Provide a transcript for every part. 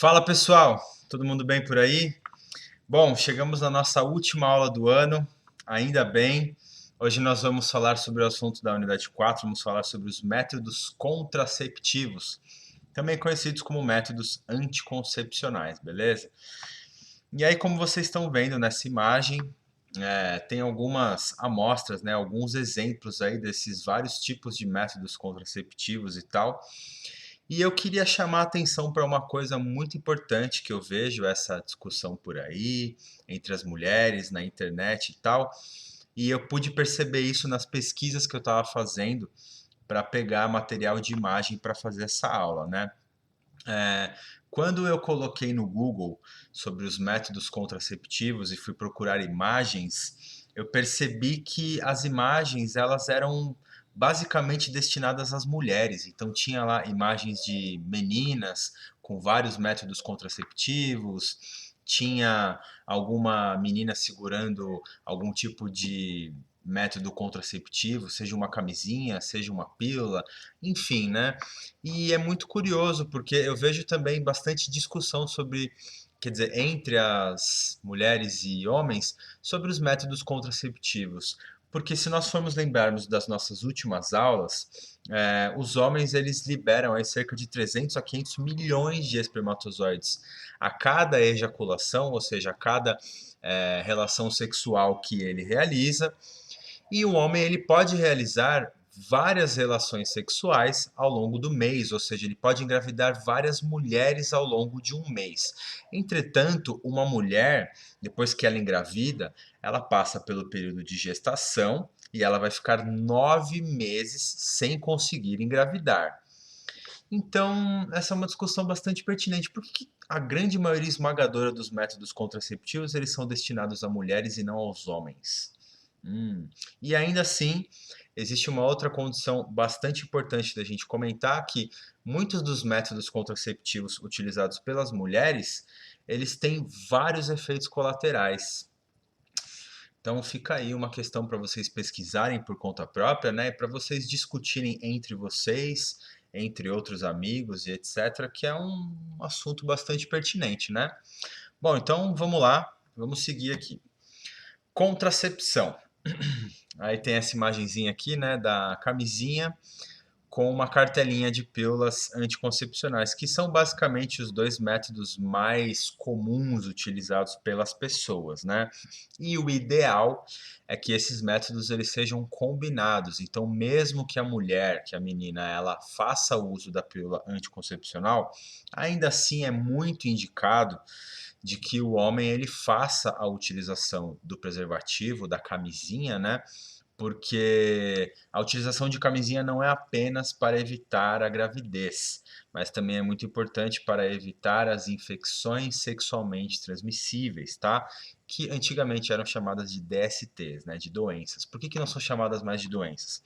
Fala pessoal, todo mundo bem por aí? Bom, chegamos na nossa última aula do ano, ainda bem. Hoje nós vamos falar sobre o assunto da unidade 4. Vamos falar sobre os métodos contraceptivos, também conhecidos como métodos anticoncepcionais, beleza? E aí, como vocês estão vendo nessa imagem, tem algumas amostras, né, alguns exemplos aí desses vários tipos de métodos contraceptivos e tal. E eu queria chamar a atenção para uma coisa muito importante que eu vejo essa discussão por aí, entre as mulheres, na internet e tal. E eu pude perceber isso nas pesquisas que eu estava fazendo para pegar material de imagem para fazer essa aula, né? É, quando eu coloquei no Google sobre os métodos contraceptivos e fui procurar imagens, eu percebi que as imagens elas eram basicamente destinadas às mulheres. Então tinha lá imagens de meninas com vários métodos contraceptivos, tinha alguma menina segurando algum tipo de método contraceptivo, seja uma camisinha, seja uma pílula, enfim, né? E é muito curioso, porque eu vejo também bastante discussão sobre, quer dizer, entre as mulheres e homens, sobre os métodos contraceptivos. Porque se nós formos lembrarmos das nossas últimas aulas, os homens eles liberam aí cerca de 300 a 500 milhões de espermatozoides a cada ejaculação, ou seja, a cada relação sexual que ele realiza. E o homem ele pode realizar várias relações sexuais ao longo do mês, ou seja, ele pode engravidar várias mulheres ao longo de um mês. Entretanto, uma mulher, depois que ela engravida, ela passa pelo período de gestação e ela vai ficar 9 meses sem conseguir engravidar. Então, essa é uma discussão bastante pertinente. Por que a grande maioria esmagadora dos métodos contraceptivos eles são destinados a mulheres e não aos homens? E ainda assim, existe uma outra condição bastante importante da gente comentar que muitos dos métodos contraceptivos utilizados pelas mulheres, eles têm vários efeitos colaterais. Então fica aí uma questão para vocês pesquisarem por conta própria, né? Para vocês discutirem entre vocês, entre outros amigos e etc., que é um assunto bastante pertinente, né? Bom, então vamos lá, vamos seguir aqui. Contracepção. Aí tem essa imagenzinha aqui, né, da camisinha com uma cartelinha de pílulas anticoncepcionais, que são basicamente os dois métodos mais comuns utilizados pelas pessoas, né? E o ideal é que esses métodos eles sejam combinados. Então, mesmo que a mulher, que a menina, ela faça o uso da pílula anticoncepcional, ainda assim é muito indicado de que o homem ele faça a utilização do preservativo, da camisinha, né? Porque a utilização de camisinha não é apenas para evitar a gravidez, mas também é muito importante para evitar as infecções sexualmente transmissíveis, tá? Que antigamente eram chamadas de DSTs, né? De doenças. Por que não são chamadas mais de doenças?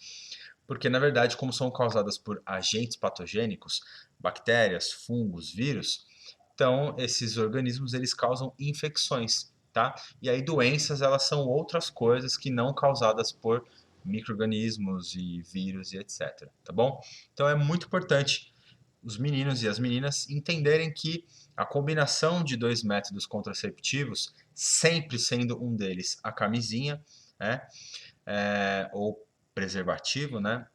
Porque, na verdade, como são causadas por agentes patogênicos, bactérias, fungos, vírus, então esses organismos eles causam infecções, tá? E aí doenças elas são outras coisas que não causadas por micro-organismos e vírus e etc, tá bom? Então é muito importante os meninos e as meninas entenderem que a combinação de dois métodos contraceptivos, sempre sendo um deles a camisinha, né, ou preservativo, né,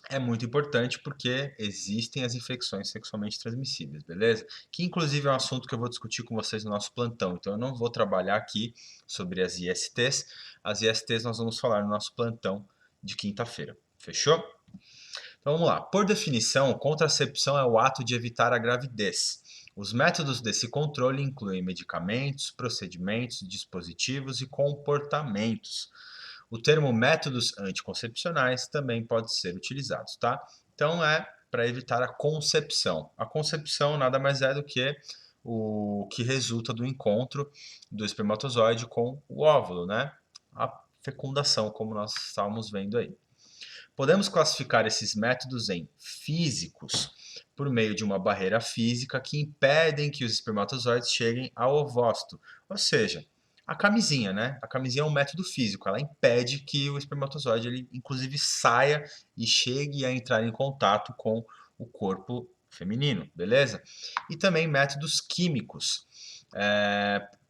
é muito importante porque existem as infecções sexualmente transmissíveis, beleza? Que inclusive é um assunto que eu vou discutir com vocês no nosso plantão. Então eu não vou trabalhar aqui sobre as ISTs. As ISTs nós vamos falar no nosso plantão de quinta-feira. Fechou? Então vamos lá. Por definição, contracepção é o ato de evitar a gravidez. Os métodos desse controle incluem medicamentos, procedimentos, dispositivos e comportamentos. O termo métodos anticoncepcionais também pode ser utilizado, tá? Então é para evitar a concepção. A concepção nada mais é do que o que resulta do encontro do espermatozoide com o óvulo, né? A fecundação, como nós estávamos vendo aí. Podemos classificar esses métodos em físicos, por meio de uma barreira física que impedem que os espermatozoides cheguem ao ovócito, ou seja, a camisinha, né? A camisinha é um método físico, ela impede que o espermatozoide, ele inclusive saia e chegue a entrar em contato com o corpo feminino, beleza? E também métodos químicos,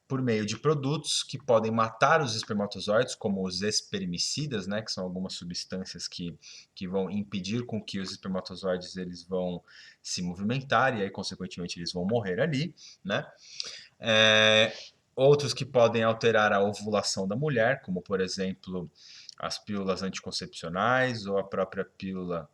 por meio de produtos que podem matar os espermatozoides, como os espermicidas, né, que são algumas substâncias que vão impedir com que os espermatozoides eles vão se movimentar e aí, consequentemente, eles vão morrer ali, né? É, outros que podem alterar a ovulação da mulher, como, por exemplo, as pílulas anticoncepcionais ou a própria pílula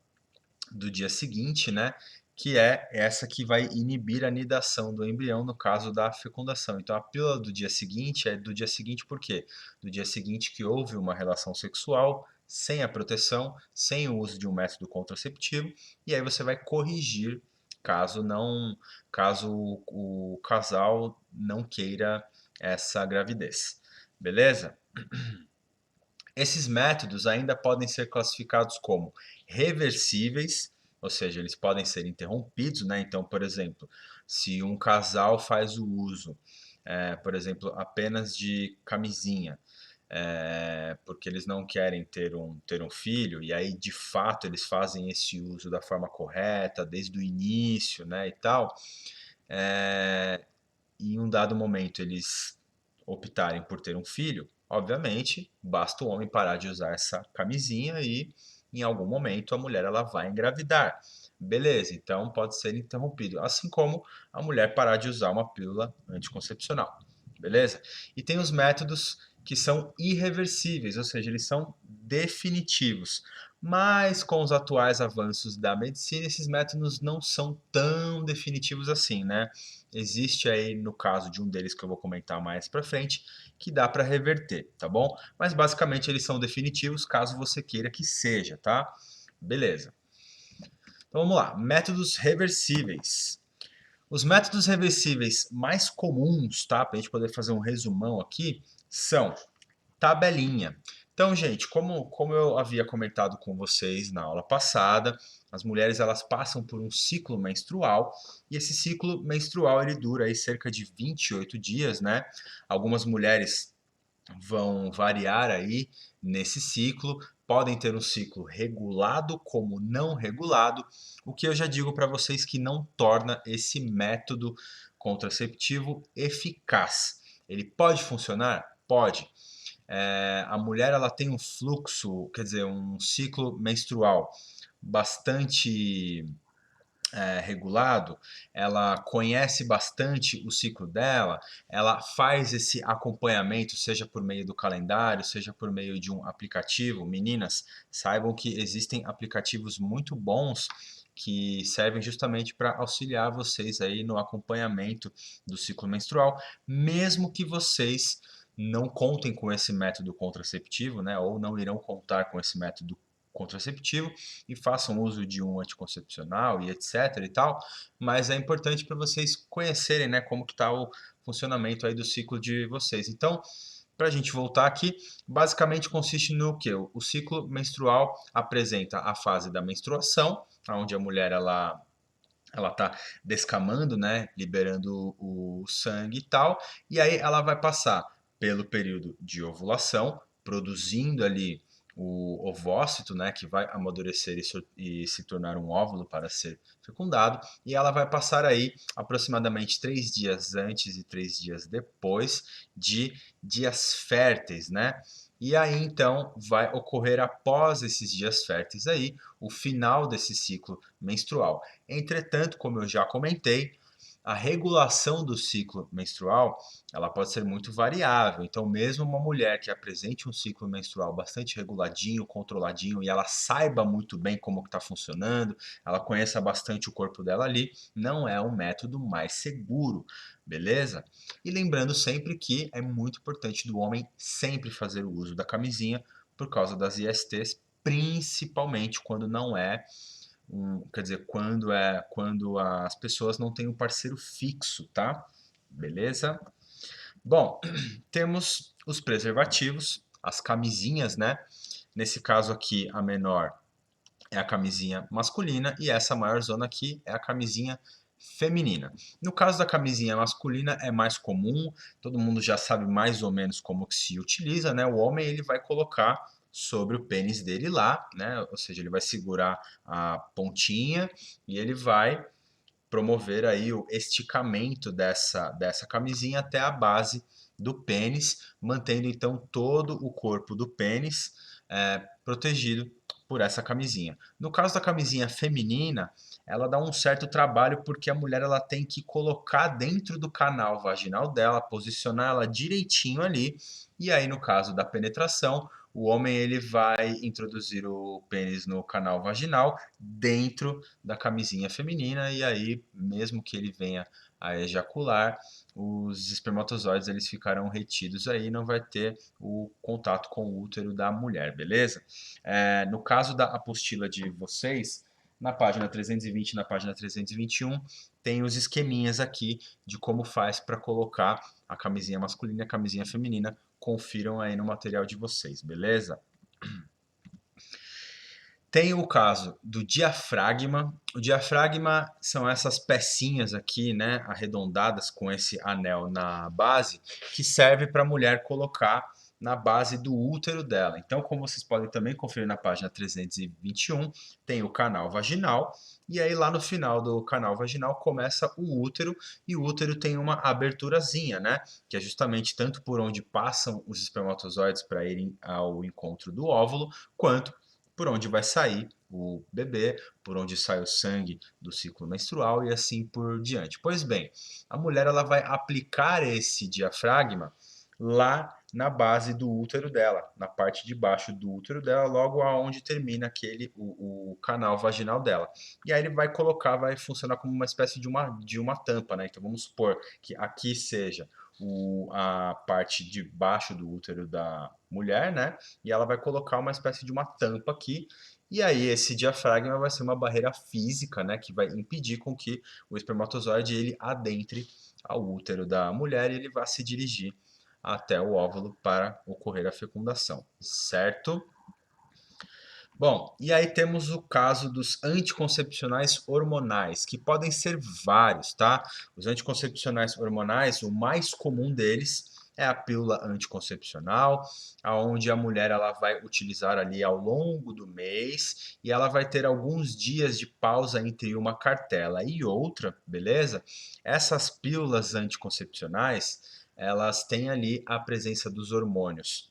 do dia seguinte, né? Que é essa que vai inibir a nidação do embrião no caso da fecundação. Então, a pílula do dia seguinte é do dia seguinte por quê? Do dia seguinte que houve uma relação sexual sem a proteção, sem o uso de um método contraceptivo, e aí você vai corrigir caso o casal não queira essa gravidez. Beleza? Esses métodos ainda podem ser classificados como reversíveis, ou seja, eles podem ser interrompidos, né? Então, por exemplo, se um casal faz o uso, por exemplo, apenas de camisinha, porque eles não querem ter um filho, e aí de fato eles fazem esse uso da forma correta, desde o início, né, e tal, e em um dado momento eles optarem por ter um filho, obviamente, basta o homem parar de usar essa camisinha e em algum momento a mulher ela vai engravidar. Beleza, então pode ser interrompido, assim como a mulher parar de usar uma pílula anticoncepcional. Beleza? E tem os métodos que são irreversíveis, ou seja, eles são definitivos. Mas com os atuais avanços da medicina, esses métodos não são tão definitivos assim, né? Existe aí, no caso de um deles que eu vou comentar mais pra frente, que dá para reverter, tá bom? Mas basicamente eles são definitivos caso você queira que seja, tá? Beleza. Então vamos lá, métodos reversíveis. Os métodos reversíveis mais comuns, tá? Para a gente poder fazer um resumão aqui, são tabelinha. Então, gente, como eu havia comentado com vocês na aula passada, as mulheres elas passam por um ciclo menstrual e esse ciclo menstrual ele dura aí cerca de 28 dias, né? Algumas mulheres vão variar aí nesse ciclo, podem ter um ciclo regulado como não regulado, o que eu já digo para vocês que não torna esse método contraceptivo eficaz. Ele pode funcionar? Pode. A mulher ela tem um fluxo, quer dizer, um ciclo menstrual bastante regulado, ela conhece bastante o ciclo dela, ela faz esse acompanhamento, seja por meio do calendário, seja por meio de um aplicativo. Meninas, saibam que existem aplicativos muito bons que servem justamente para auxiliar vocês aí no acompanhamento do ciclo menstrual, mesmo que vocês não contem com esse método contraceptivo, né, ou não irão contar com esse método contraceptivo e façam uso de um anticoncepcional e etc e tal, mas é importante para vocês conhecerem, né, como que está o funcionamento aí do ciclo de vocês. Então, para a gente voltar aqui, basicamente consiste no que? O ciclo menstrual apresenta a fase da menstruação, onde a mulher ela está descamando, né, liberando o sangue e tal, e aí ela vai passar pelo período de ovulação, produzindo ali o ovócito, né, que vai amadurecer e se tornar um óvulo para ser fecundado, e ela vai passar aí aproximadamente 3 dias antes e 3 dias depois de dias férteis, né? E aí então vai ocorrer após esses dias férteis aí o final desse ciclo menstrual. Entretanto, como eu já comentei, a regulação do ciclo menstrual ela pode ser muito variável. Então, mesmo uma mulher que apresente um ciclo menstrual bastante reguladinho, controladinho e ela saiba muito bem como está funcionando, ela conheça bastante o corpo dela ali, não é o método mais seguro, beleza? E lembrando sempre que é muito importante do homem sempre fazer o uso da camisinha por causa das ISTs, principalmente quando não é quer dizer, quando as pessoas não têm um parceiro fixo, tá? Beleza? Bom, temos os preservativos, as camisinhas, né? Nesse caso aqui, a menor é a camisinha masculina e essa maior zona aqui é a camisinha feminina. No caso da camisinha masculina é mais comum, todo mundo já sabe mais ou menos como que se utiliza, né? O homem ele vai colocar sobre o pênis dele lá, né? Ou seja, ele vai segurar a pontinha e ele vai promover aí o esticamento dessa camisinha até a base do pênis, mantendo então todo o corpo do pênis protegido por essa camisinha. No caso da camisinha feminina, ela dá um certo trabalho porque a mulher ela tem que colocar dentro do canal vaginal dela, posicionar ela direitinho ali, e aí no caso da penetração, o homem ele vai introduzir o pênis no canal vaginal dentro da camisinha feminina e aí mesmo que ele venha a ejacular, os espermatozoides eles ficarão retidos aí, não vai ter o contato com o útero da mulher, beleza? No caso da apostila de vocês, na página 320 e na página 321, tem os esqueminhas aqui de como faz para colocar a camisinha masculina e a camisinha feminina. Confiram aí no material de vocês, beleza? Tem o caso do diafragma. O diafragma são essas pecinhas aqui, né, arredondadas com esse anel na base, que serve para a mulher colocar na base do útero dela. Então, como vocês podem também conferir na página 321, tem o canal vaginal, e aí lá no final do canal vaginal começa o útero, e o útero tem uma aberturazinha, né, que é justamente tanto por onde passam os espermatozoides para irem ao encontro do óvulo, quanto por onde vai sair o bebê, por onde sai o sangue do ciclo menstrual e assim por diante. Pois bem, a mulher ela vai aplicar esse diafragma lá na base do útero dela, na parte de baixo do útero dela, logo aonde termina o canal vaginal dela. E aí ele vai colocar, vai funcionar como uma espécie de uma tampa, né? Então vamos supor que aqui seja a parte de baixo do útero da mulher, né? E ela vai colocar uma espécie de uma tampa aqui. E aí esse diafragma vai ser uma barreira física, né, que vai impedir com que o espermatozoide ele adentre ao útero da mulher e ele vá se dirigir até o óvulo para ocorrer a fecundação, certo? Bom, e aí temos o caso dos anticoncepcionais hormonais, que podem ser vários, tá? Os anticoncepcionais hormonais, o mais comum deles é a pílula anticoncepcional, aonde a mulher ela vai utilizar ali ao longo do mês e ela vai ter alguns dias de pausa entre uma cartela e outra, beleza? Essas pílulas anticoncepcionais, elas têm ali a presença dos hormônios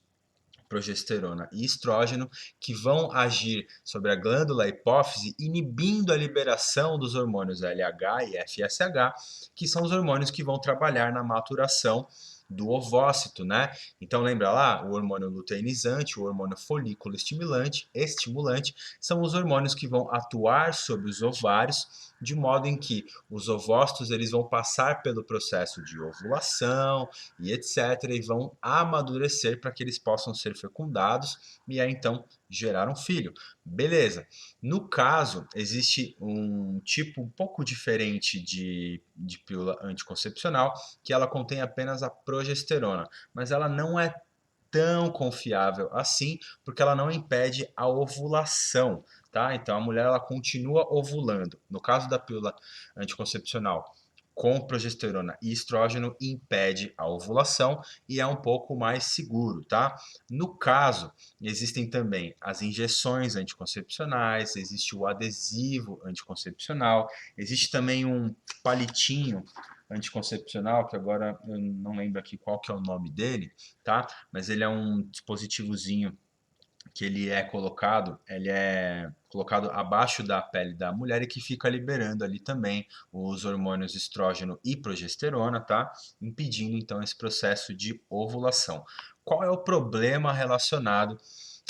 progesterona e estrógeno, que vão agir sobre a glândula hipófise, inibindo a liberação dos hormônios LH e FSH, que são os hormônios que vão trabalhar na maturação do ovócito, né? Então lembra lá, o hormônio luteinizante, o hormônio folículo estimulante, são os hormônios que vão atuar sobre os ovários, de modo em que os ovócitos eles vão passar pelo processo de ovulação, e etc. E vão amadurecer para que eles possam ser fecundados e aí então gerar um filho. Beleza. No caso, existe um tipo um pouco diferente de pílula anticoncepcional, que ela contém apenas a progesterona, mas ela não é tão confiável assim, porque ela não impede a ovulação, tá? Então a mulher ela continua ovulando. No caso da pílula anticoncepcional, com progesterona e estrógeno impede a ovulação e é um pouco mais seguro, tá? No caso, existem também as injeções anticoncepcionais, existe o adesivo anticoncepcional, existe também um palitinho anticoncepcional, que agora eu não lembro aqui qual que é o nome dele, tá? Mas ele é um dispositivozinho que ele é colocado abaixo da pele da mulher e que fica liberando ali também os hormônios estrógeno e progesterona, tá? Impedindo então esse processo de ovulação. Qual é o problema relacionado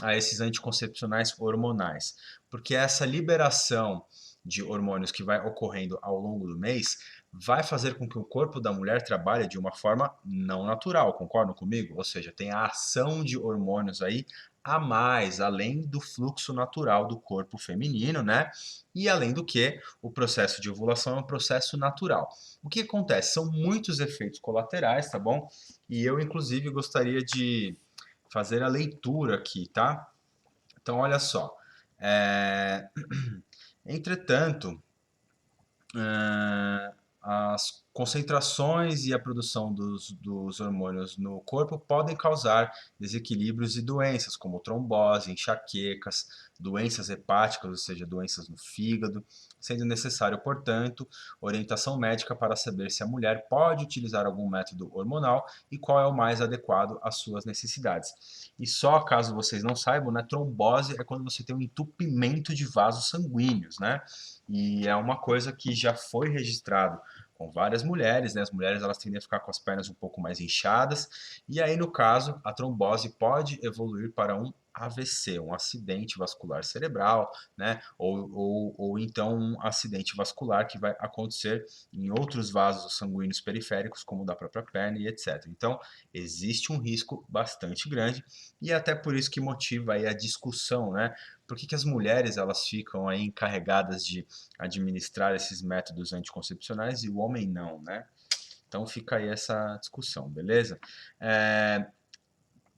a esses anticoncepcionais hormonais? Porque essa liberação de hormônios que vai ocorrendo ao longo do mês vai fazer com que o corpo da mulher trabalhe de uma forma não natural, concordam comigo? Ou seja, tem a ação de hormônios aí a mais, além do fluxo natural do corpo feminino, né? E além do que, o processo de ovulação é um processo natural. O que acontece? São muitos efeitos colaterais, tá bom? E eu, inclusive, gostaria de fazer a leitura aqui, tá? Então, olha só. Entretanto, as Concentrações e a produção dos hormônios no corpo podem causar desequilíbrios e doenças, como trombose, enxaquecas, doenças hepáticas, ou seja, doenças no fígado, sendo necessário, portanto, orientação médica para saber se a mulher pode utilizar algum método hormonal e qual é o mais adequado às suas necessidades. E só caso vocês não saibam, né, trombose é quando você tem um entupimento de vasos sanguíneos, né? E é uma coisa que já foi registrado com várias mulheres, né? As mulheres elas tendem a ficar com as pernas um pouco mais inchadas, e aí no caso a trombose pode evoluir para um AVC, um acidente vascular cerebral, né? Ou então um acidente vascular que vai acontecer em outros vasos sanguíneos periféricos, como o da própria perna e etc. Então, existe um risco bastante grande e é até por isso que motiva aí a discussão, né? Por que as mulheres elas ficam aí encarregadas de administrar esses métodos anticoncepcionais e o homem não, né? Então fica aí essa discussão, beleza? É,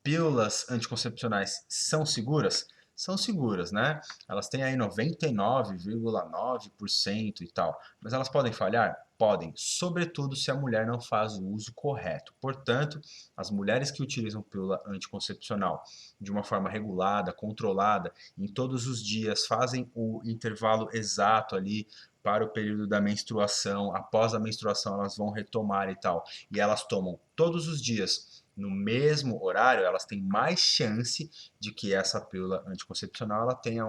pílulas anticoncepcionais são seguras? São seguras, né? Elas têm aí 99,9% e tal, mas elas podem falhar? Podem, sobretudo se a mulher não faz o uso correto. Portanto, as mulheres que utilizam pílula anticoncepcional de uma forma regulada, controlada, em todos os dias, fazem o intervalo exato ali para o período da menstruação, após a menstruação elas vão retomar e tal, e elas tomam todos os dias no mesmo horário, elas têm mais chance de que essa pílula anticoncepcional ela tenha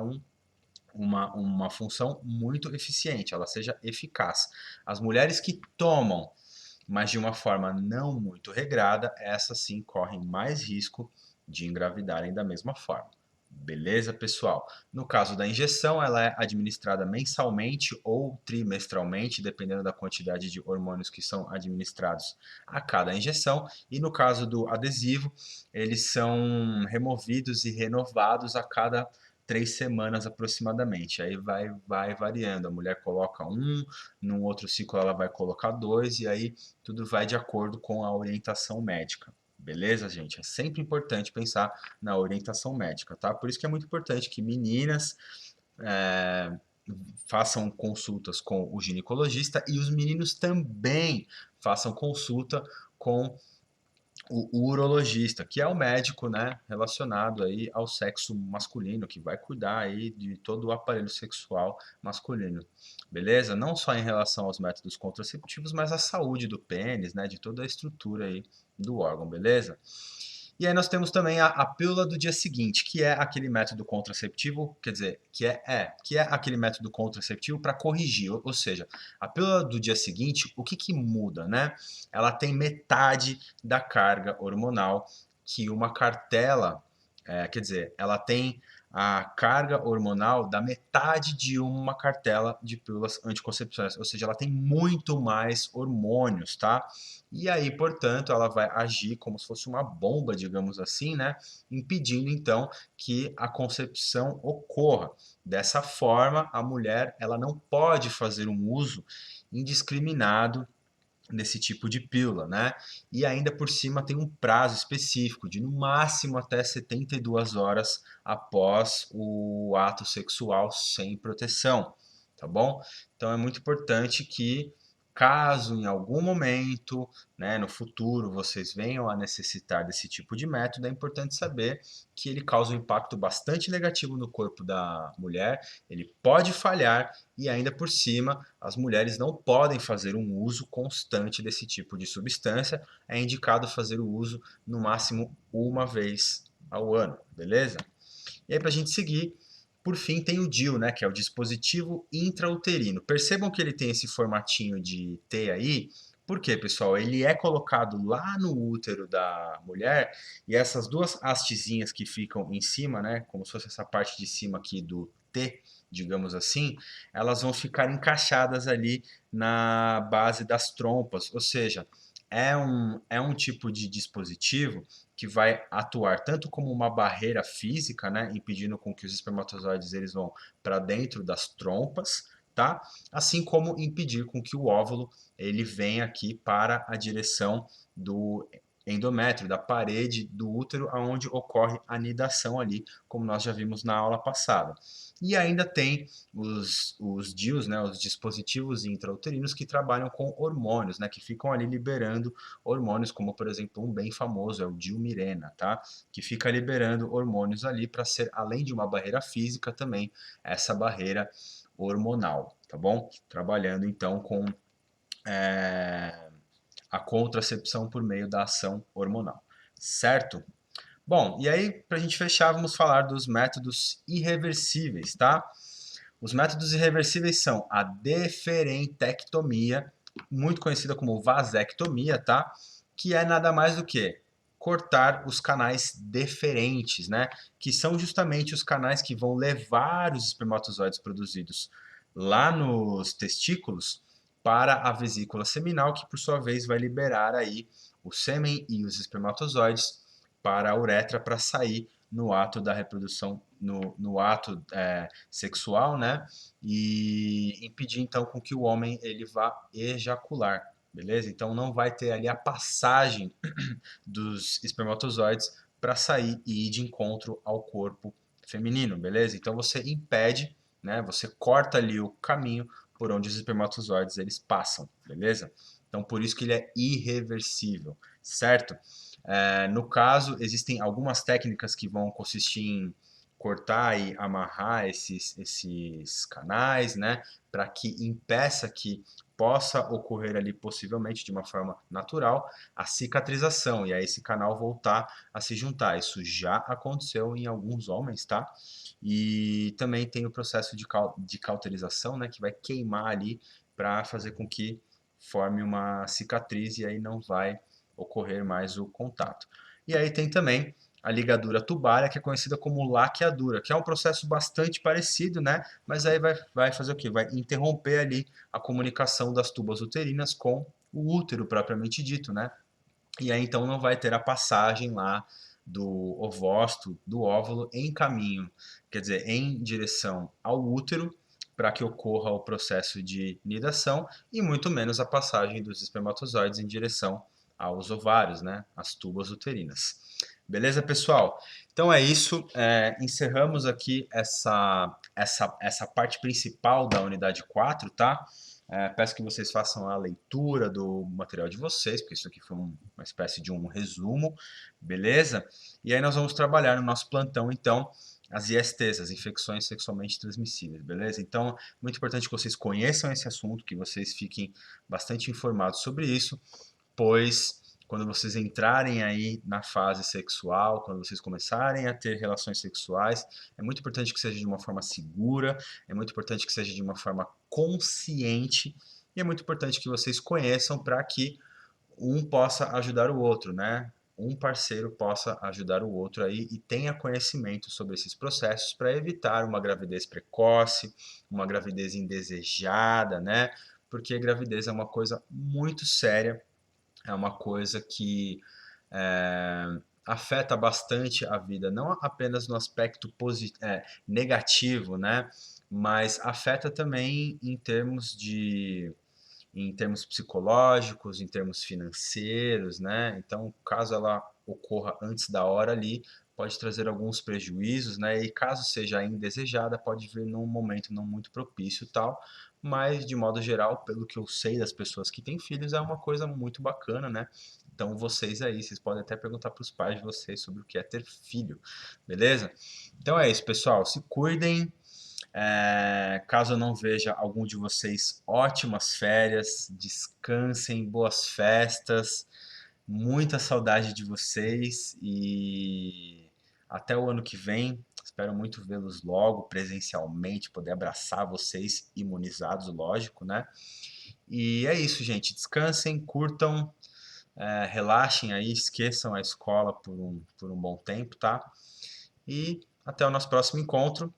uma função muito eficiente, ela seja eficaz. As mulheres que tomam, mas de uma forma não muito regrada, essas sim correm mais risco de engravidarem da mesma forma. Beleza, pessoal? No caso da injeção, ela é administrada mensalmente ou trimestralmente, dependendo da quantidade de hormônios que são administrados a cada injeção. E no caso do adesivo, eles são removidos e renovados a cada 3 semanas aproximadamente. Aí vai variando. A mulher coloca um, num outro ciclo ela vai colocar dois, e aí tudo vai de acordo com a orientação médica. Beleza, gente? É sempre importante pensar na orientação médica, tá? Por isso que é muito importante que meninas é, façam consultas com o ginecologista e os meninos também façam consulta com o urologista, que é o médico, né, relacionado aí ao sexo masculino, que vai cuidar aí de todo o aparelho sexual masculino, beleza? Não só em relação aos métodos contraceptivos, mas à saúde do pênis, né, de toda a estrutura aí do órgão, beleza? E aí nós temos também a pílula do dia seguinte, que é aquele método contraceptivo, quer dizer, que é aquele método contraceptivo para corrigir, ou seja, a pílula do dia seguinte, o que muda, né? Ela tem metade da carga hormonal que uma cartela, quer dizer, ela tem a carga hormonal da metade de uma cartela de pílulas anticoncepcionais, ou seja, ela tem muito mais hormônios, tá? E aí, portanto, ela vai agir como se fosse uma bomba, digamos assim, né? Impedindo então que a concepção ocorra. Dessa forma, a mulher ela não pode fazer um uso indiscriminado desse tipo de pílula, né? E ainda por cima tem um prazo específico de no máximo até 72 horas após o ato sexual sem proteção, tá bom? Então é muito importante que caso em algum momento, né, no futuro vocês venham a necessitar desse tipo de método, é importante saber que ele causa um impacto bastante negativo no corpo da mulher, ele pode falhar e ainda por cima as mulheres não podem fazer um uso constante desse tipo de substância, é indicado fazer o uso no máximo uma vez ao ano, beleza? E aí para a gente seguir, por fim tem o DIU, né, que é o dispositivo intrauterino. Percebam que ele tem esse formatinho de T aí, por quê, pessoal? Ele é colocado lá no útero da mulher e essas duas hastezinhas que ficam em cima, né, como se fosse essa parte de cima aqui do T, digamos assim, elas vão ficar encaixadas ali na base das trompas, ou seja, é um tipo de dispositivo que vai atuar tanto como uma barreira física, né, impedindo com que os espermatozoides eles vão para dentro das trompas, tá? Assim como impedir com que o óvulo ele venha aqui para a direção do endométrio, da parede do útero, onde ocorre a nidação ali, como nós já vimos na aula passada. E ainda tem os DIUs, né, os dispositivos intrauterinos que trabalham com hormônios, né, que ficam ali liberando hormônios, como por exemplo um bem famoso é o DIU Mirena, tá? Que fica liberando hormônios ali para ser, além de uma barreira física, também essa barreira hormonal, tá bom? Trabalhando então com a contracepção por meio da ação hormonal, certo? Bom, e aí, para a gente fechar, vamos falar dos métodos irreversíveis, tá? Os métodos irreversíveis são a deferentectomia, muito conhecida como vasectomia, tá? Que é nada mais do que cortar os canais deferentes, né? Que são justamente os canais que vão levar os espermatozoides produzidos lá nos testículos para a vesícula seminal, que por sua vez vai liberar aí o sêmen e os espermatozoides para a uretra para sair no ato da reprodução, no ato sexual, né? E impedir então com que o homem ele vá ejacular, beleza? Então não vai ter ali a passagem dos espermatozoides para sair e ir de encontro ao corpo feminino, beleza? Então você impede, né? Você corta ali o caminho por onde os espermatozoides eles passam, beleza? Então por isso que ele é irreversível, certo? No caso, existem algumas técnicas que vão consistir em cortar e amarrar esses canais, né, para que impeça que possa ocorrer ali possivelmente de uma forma natural a cicatrização e aí esse canal voltar a se juntar. Isso já aconteceu em alguns homens, tá? E também tem o processo de cauterização, né, que vai queimar ali para fazer com que forme uma cicatriz e aí não vai ocorrer mais o contato. E aí tem também a ligadura tubária, que é conhecida como laqueadura, que é um processo bastante parecido, né? Mas aí vai fazer o quê? Vai interromper ali a comunicação das tubas uterinas com o útero propriamente dito, né? E aí então não vai ter a passagem lá do ovócito, do óvulo, em caminho, quer dizer, em direção ao útero, para que ocorra o processo de nidação, e muito menos a passagem dos espermatozoides em direção aos ovários, né, as tubas uterinas. Beleza, pessoal? Então é isso. Encerramos aqui essa parte principal da unidade 4, tá? Peço que vocês façam a leitura do material de vocês, porque isso aqui foi uma espécie de um resumo, beleza? E aí nós vamos trabalhar no nosso plantão, então, as ISTs, as infecções sexualmente transmissíveis, beleza? Então, muito importante que vocês conheçam esse assunto, que vocês fiquem bastante informados sobre isso, pois quando vocês entrarem aí na fase sexual, quando vocês começarem a ter relações sexuais, é muito importante que seja de uma forma segura, é muito importante que seja de uma forma consciente e é muito importante que vocês conheçam para que um possa ajudar o outro, né? Um parceiro possa ajudar o outro aí e tenha conhecimento sobre esses processos para evitar uma gravidez precoce, uma gravidez indesejada, né? Porque gravidez é uma coisa muito séria, é uma coisa que afeta bastante a vida, não apenas no aspecto negativo, né? Mas afeta também em termos psicológicos, em termos financeiros, né? Então, caso ela ocorra antes da hora ali, pode trazer alguns prejuízos, né? E caso seja indesejada, pode vir num momento não muito propício e tal, mas de modo geral, pelo que eu sei das pessoas que têm filhos, é uma coisa muito bacana, né? Então vocês aí, vocês podem até perguntar para os pais de vocês sobre o que é ter filho, beleza? Então é isso, pessoal. Se cuidem. Caso eu não veja algum de vocês, ótimas férias, descansem, boas festas, muita saudade de vocês e até o ano que vem. Espero muito vê-los logo presencialmente, poder abraçar vocês imunizados, lógico, né? E é isso, gente. Descansem, curtam, relaxem aí, esqueçam a escola por um bom tempo, tá? E até o nosso próximo encontro.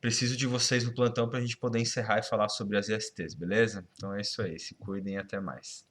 Preciso de vocês no plantão para a gente poder encerrar e falar sobre as ISTs, beleza? Então é isso aí. Se cuidem e até mais.